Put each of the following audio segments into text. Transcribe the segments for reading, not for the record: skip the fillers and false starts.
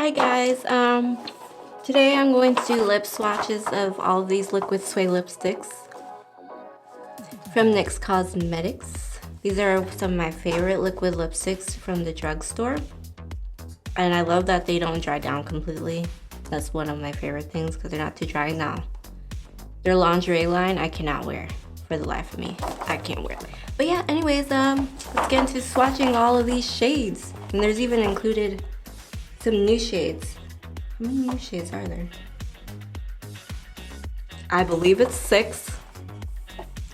Hi guys, today I'm going to do lip swatches of all of these Liquid Suede lipsticks from Nyx Cosmetics. These are some of my favorite liquid lipsticks from the drugstore. And I love that they don't dry down completely. That's one of my favorite things because they're not too dry now. Their lingerie line I cannot wear for the life of me. I can't wear it. But yeah, anyways, let's get into swatching all of these shades. And there's even included some new shades. How many new shades are there? I believe it's 6.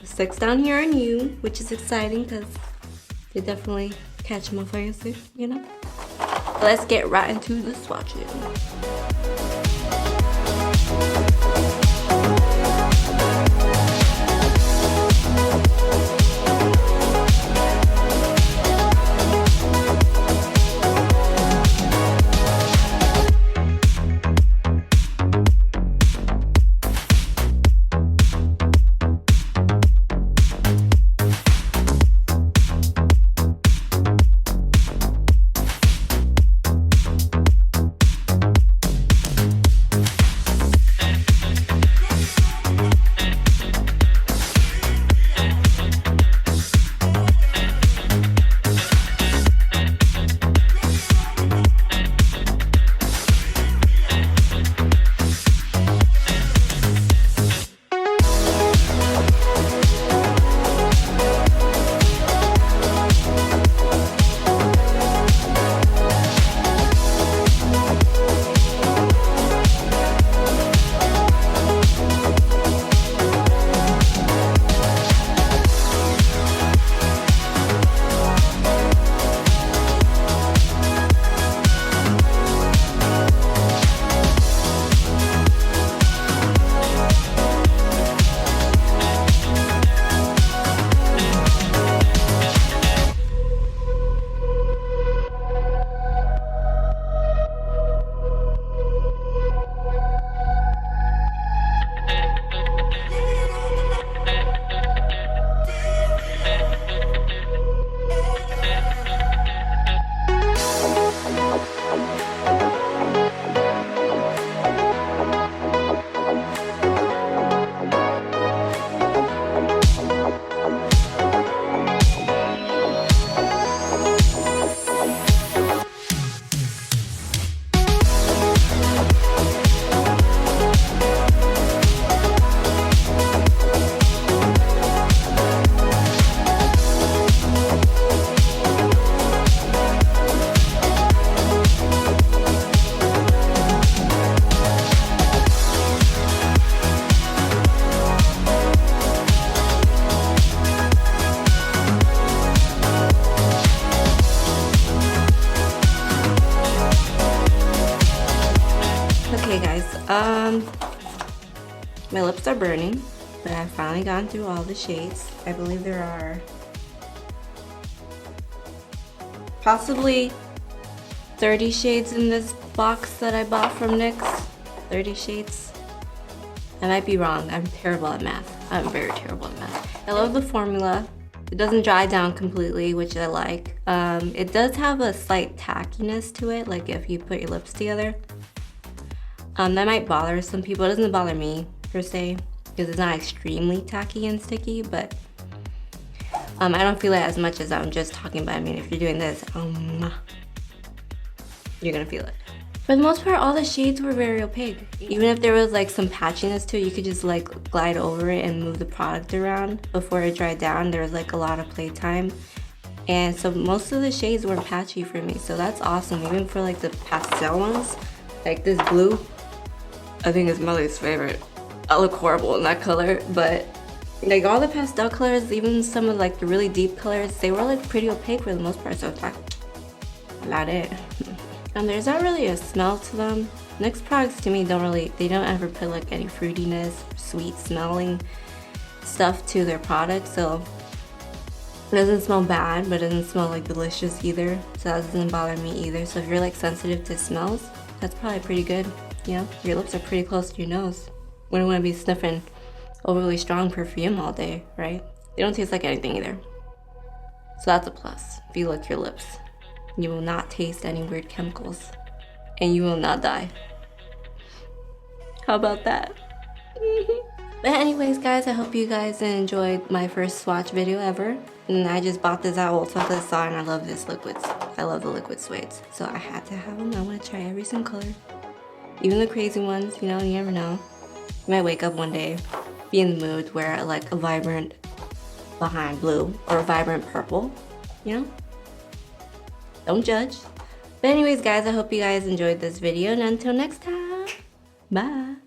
6 down here are new, which is exciting because they definitely catch my fancy, you know? Let's get right into the swatching. Okay guys, my lips are burning, but I've finally gone through all the shades. I believe there are possibly 30 shades in this box that I bought from Nyx. 30 shades. I might be wrong. I'm terrible at math. I'm very terrible at math. I love the formula. It doesn't dry down completely, which I like. It does have a slight tackiness to it, like if you put your lips together. That might bother some people. It doesn't bother me per se because it's not extremely tacky and sticky, but I don't feel it as much as I'm just talking about. I mean, if you're doing this, you're gonna feel it. For the most part, all the shades were very opaque. Even if there was like some patchiness to it, you could just like glide over it and move the product around before it dried down. There was like a lot of playtime. And so most of the shades weren't patchy for me, so that's awesome. Even for like the pastel ones, like this blue, I think it's my least favorite. I look horrible in that color, but like all the pastel colors, even some of like the really deep colors, they were like pretty opaque for the most part, so it's like, not it. And there's not really a smell to them. Nyx products to me they don't ever put like any fruitiness, sweet smelling stuff to their products, so it doesn't smell bad, but it doesn't smell like delicious either, so that doesn't bother me either. So if you're like sensitive to smells, that's probably pretty good. You know, your lips are pretty close to your nose. Wouldn't want to be sniffing overly strong perfume all day, right? They don't taste like anything either. So that's a plus. If you lick your lips, you will not taste any weird chemicals. and you will not die. How about that? But anyways, guys, I hope you guys enjoyed my first swatch video ever. And I just bought this at Ulta because I saw and I love this liquids. I love the liquid suedes. So I had to have them. I want to try every single color. Even the crazy ones, you know, you never know. You might wake up one day, be in the mood, wear like a vibrant behind blue or a vibrant purple, you know? Don't judge. But anyways, guys, I hope you guys enjoyed this video, and until next time, bye.